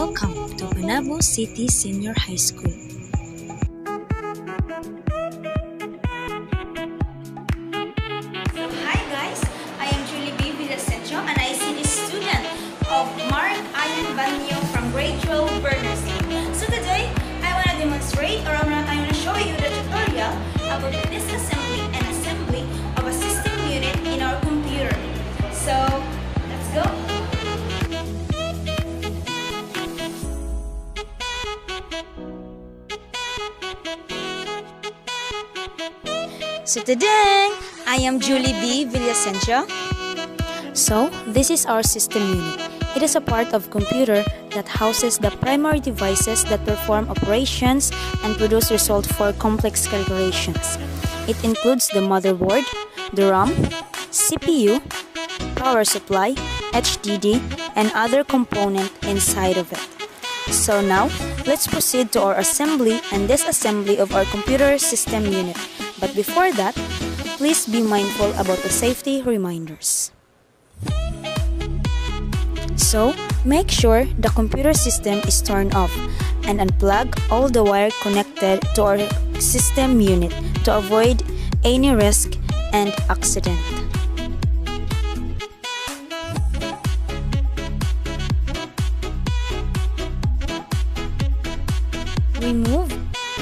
Welcome to Banabo City Senior High School. So hi guys, I am Julie B. Disassembly and I see the student of Mark Ian Banyo from grade 12 Berners. So today, I want to demonstrate or I want to show you the tutorial about the disassembly and assembly of a system unit in our computer. So let's go. So today, I am Julie B. Villasencio. So, this is our system unit. It is a part of computer that houses the primary devices that perform operations and produce results for complex calculations. It includes the motherboard, the RAM, CPU, power supply, HDD, and other components inside of it. So now, let's proceed to our assembly and disassembly of our computer system unit. But before that, please be mindful about the safety reminders. So, make sure the computer system is turned off and unplug all the wire connected to our system unit to avoid any risk and accident. Remove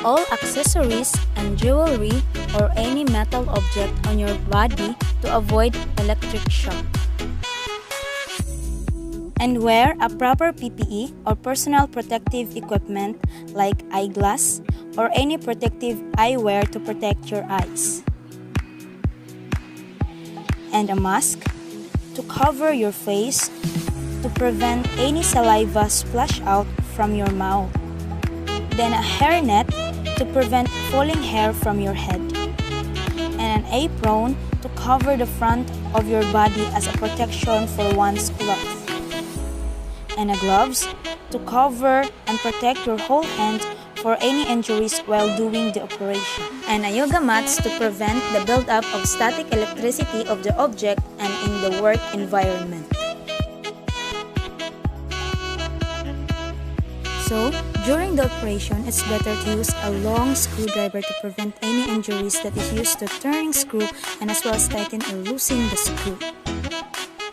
all accessories and jewelry or any metal object on your body to avoid electric shock. And wear a proper PPE or personal protective equipment like eyeglass or any protective eyewear to protect your eyes. And a mask to cover your face to prevent any saliva splash out from your mouth. Then a hairnet to prevent falling hair from your head. And an apron to cover the front of your body as a protection for one's clothes. And a gloves to cover and protect your whole hand for any injuries while doing the operation. And a yoga mats to prevent the buildup of static electricity of the object and in the work environment. So, during the operation, it's better to use a long screwdriver to prevent any injuries that is used to turning screw and as well as tighten or loosen the screw.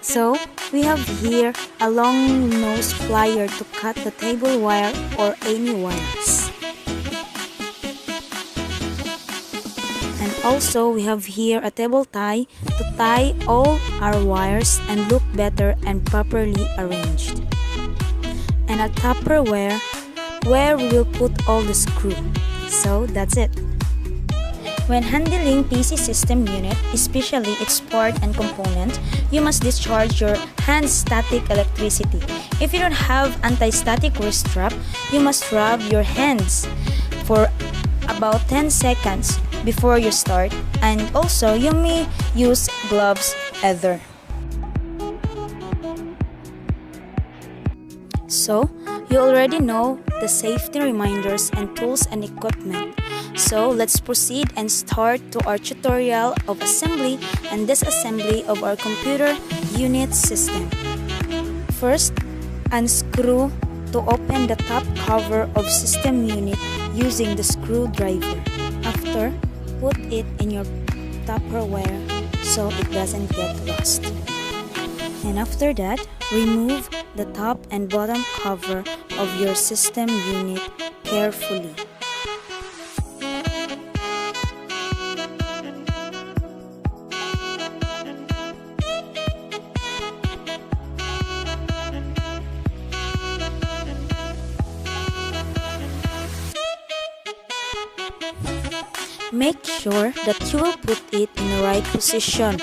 So, we have here a long nose plier to cut the table wire or any wires. And also, we have here a table tie to tie all our wires and look better and properly arranged. And a Tupperware where we will put all the screw. So that's it. When handling PC system unit, especially its part and component, you must discharge your hand static electricity. If you don't have anti-static wrist strap, you must rub your hands for about 10 seconds before you start, and also you may use gloves either. So, you already know the safety reminders and tools and equipment. So, let's proceed and start to our tutorial of assembly and disassembly of our computer unit system. First, unscrew to open the top cover of system unit using the screwdriver. After, put it in your Tupperware so it doesn't get lost. And after that, remove the top and bottom cover of your system unit carefully. Make sure that you will put it in the right position,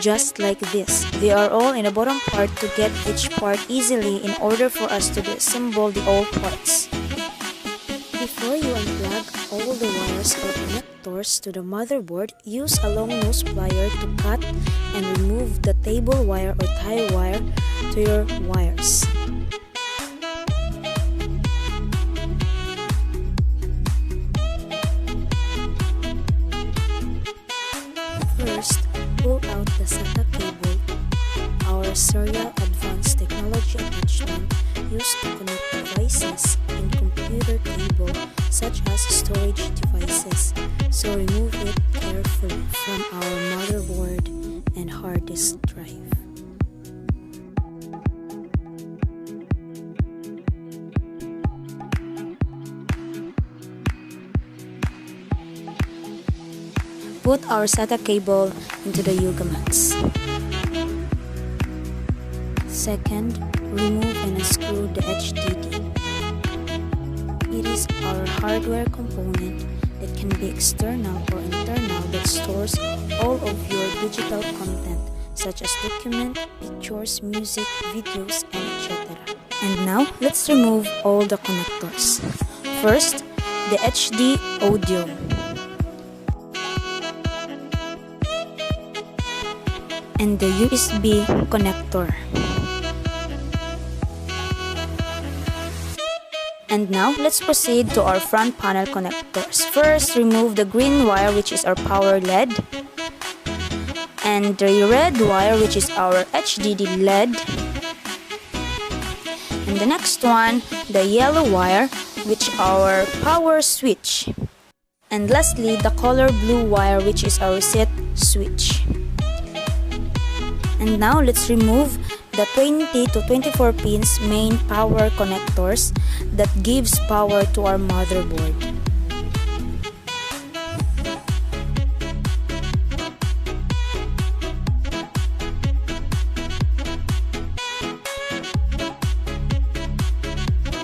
just like this. They are all in the bottom part to get each part easily in order for us to assemble the all parts. Before you unplug all the wires or connectors to the motherboard, use a long nose plier to cut and remove the table wire or tie wire to your wires. First, pull out the SATA cable, our serial advanced technology attachment used to connect devices in computer cable such as storage devices, so remove it carefully from our motherboard and hard disk drive. Put our SATA cable into the yoga mats. Second, remove and unscrew the HDD. It is our hardware component that can be external or internal that stores all of your digital content such as documents, pictures, music, videos, and etc. And now, let's remove all the connectors. First, the HD audio. And the USB connector. And now, let's proceed to our front panel connectors. First, remove the green wire, which is our power LED, and the red wire, which is our HDD LED, and the next one, the yellow wire, which our power switch, and lastly, the color blue wire, which is our reset switch. And now, let's remove the 20 to 24 pins main power connectors that gives power to our motherboard.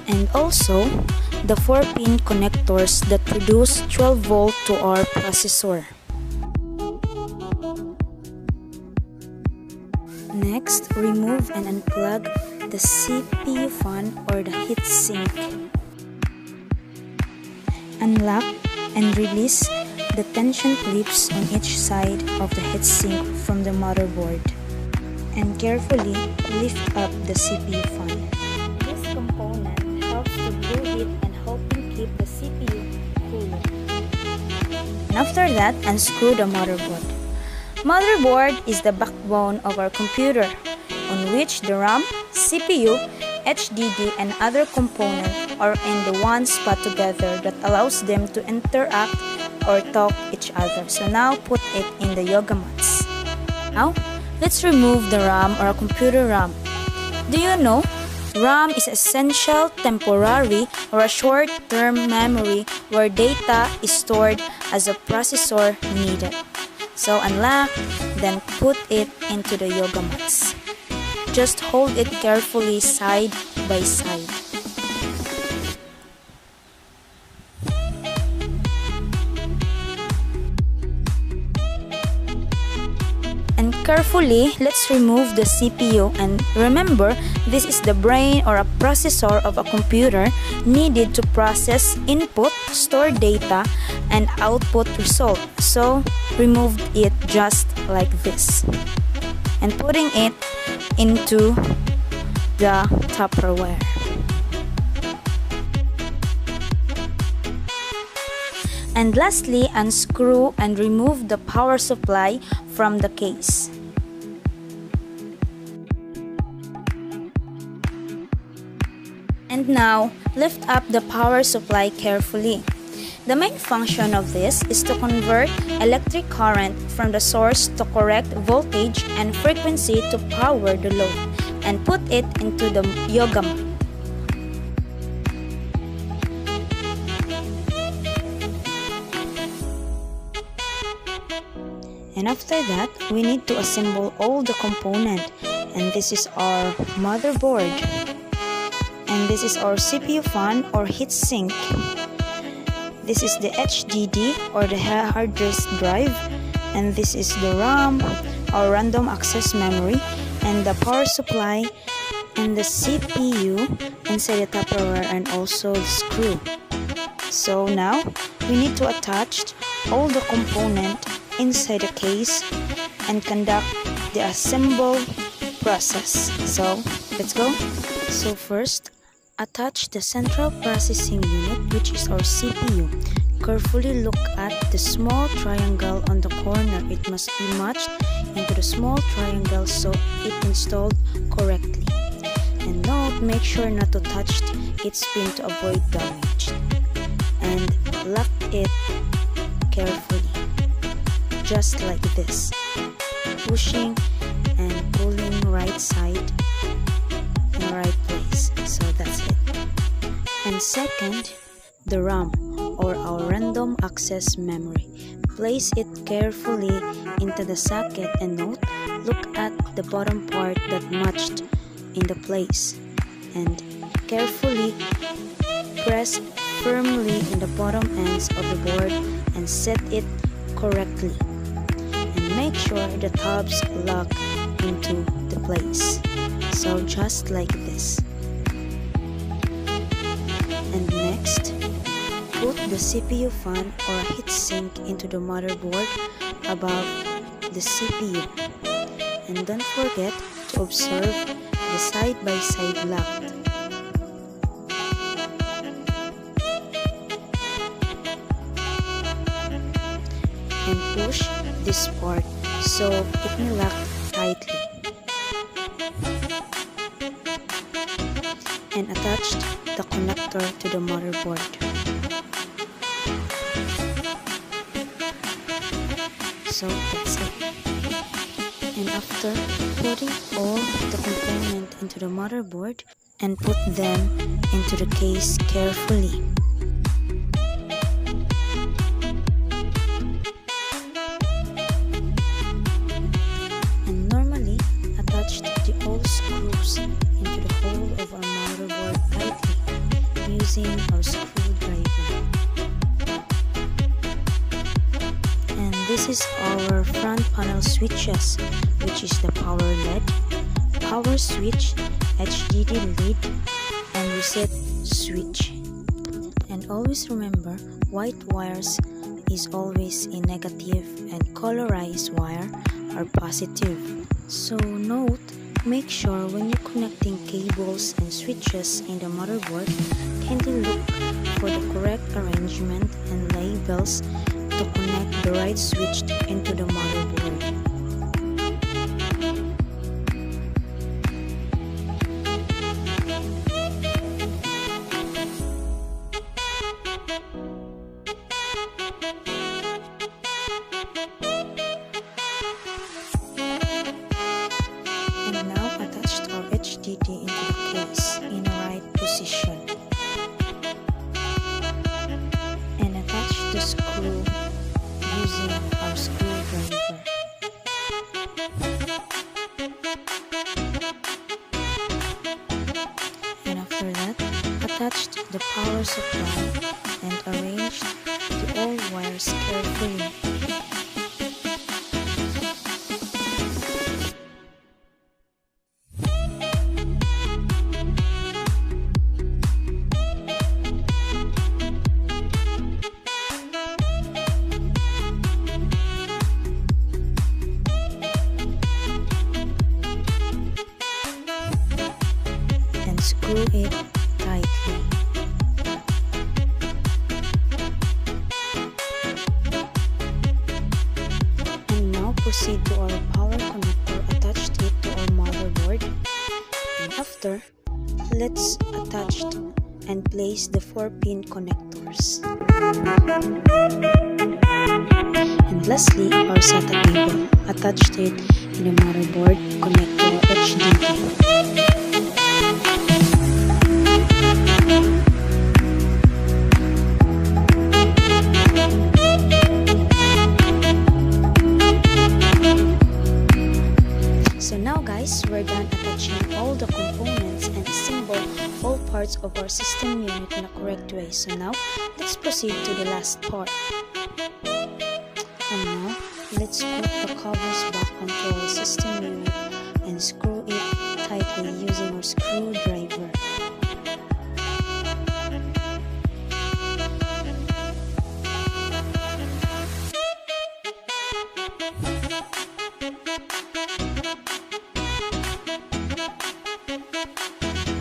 And also, the 4-pin connectors that produce 12 volt to our processor. Next, remove and unplug the CPU fan or the heatsink. Unlock and release the tension clips on each side of the heatsink from the motherboard. And carefully lift up the CPU fan. This component helps to blow heat and helping keep the CPU cool. And after that, unscrew the motherboard. Motherboard is the backbone of our computer, on which the RAM, CPU, HDD, and other components are in the one spot together that allows them to interact or talk each other. So now put it in the yoga mats. Now, let's remove the RAM or computer RAM. Do you know? RAM is essential temporary or a short-term memory where data is stored as a processor needed. So unlock, then put it into the yoga mats. Just hold it carefully side by side. And carefully, let's remove the CPU, and remember, this is the brain or a processor of a computer needed to process input, store data, and output result. So, remove it just like this. And putting it into the Tupperware. And lastly, unscrew and remove the power supply from the case. And now, lift up the power supply carefully. The main function of this is to convert electric current from the source to correct voltage and frequency to power the load, and put it into the yoga mat. And after that, we need to assemble all the components. And this is our motherboard. And this is our CPU fan or heatsink. This is the HDD or the hard disk drive. And this is the RAM or random access memory. And the power supply and the CPU inside the Tupperware, and also the screw. So now, we need to attach all the components inside the case and conduct the assemble process. So let's go. So first, attach the central processing unit, which is our CPU. Carefully look at the small triangle on the corner. It must be matched into the small triangle so it installed correctly. And note, make sure not to touch its pin to avoid damage. And lock it carefully, just like this, pushing and pulling right side in right place. So that's it. And second, the RAM, or our random access memory. Place it carefully into the socket and note, look at the bottom part that matched in the place, and carefully press firmly in the bottom ends of the board and set it correctly, and make sure the tabs lock into the place, so just like this. And next, put the CPU fan or heatsink into the motherboard above the CPU, and don't forget to observe the side-by-side lock. And push this part so it may lock tightly. And attach the connector to the motherboard. So that's it. And after putting all the components into the motherboard, and put them into the case carefully. And normally attach the old screws into the hole of our motherboard tightly using our screwdriver. And this is our front panel switches, which is the power LED, power switch, HDD lead, and reset switch. And always remember, white wires is always a negative and colorized wire are positive. So note, make sure when you're connecting cables and switches in the motherboard, kindly look for the correct arrangement and labels to connect the right switch into the motherboard. And now attach our HDD into the case in the right position. And attach the screw using our screwdriver. And after that, attach the power supply and arrange the all wires carefully. Screw it tightly. And now proceed to our power connector, attach it to our motherboard. And after, let's attach and place the 4-pin connectors. And lastly, our SATA cable. Attach it in the motherboard, connect to our HDD. So now guys, we're done attaching all the components and assemble all parts of our system unit in a correct way. So now, let's proceed to the last part. And now, let's put the covers back onto our system unit and screw it tightly using our screwdriver.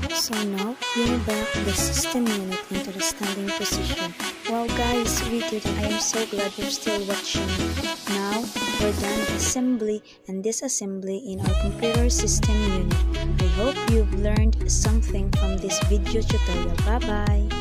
So now, bring back the system unit into the standing position. Wow guys, we did it. I am so glad you're still watching. Now, we're done assembly and disassembly in our computer system unit. I hope you've learned something from this video tutorial. Bye-bye!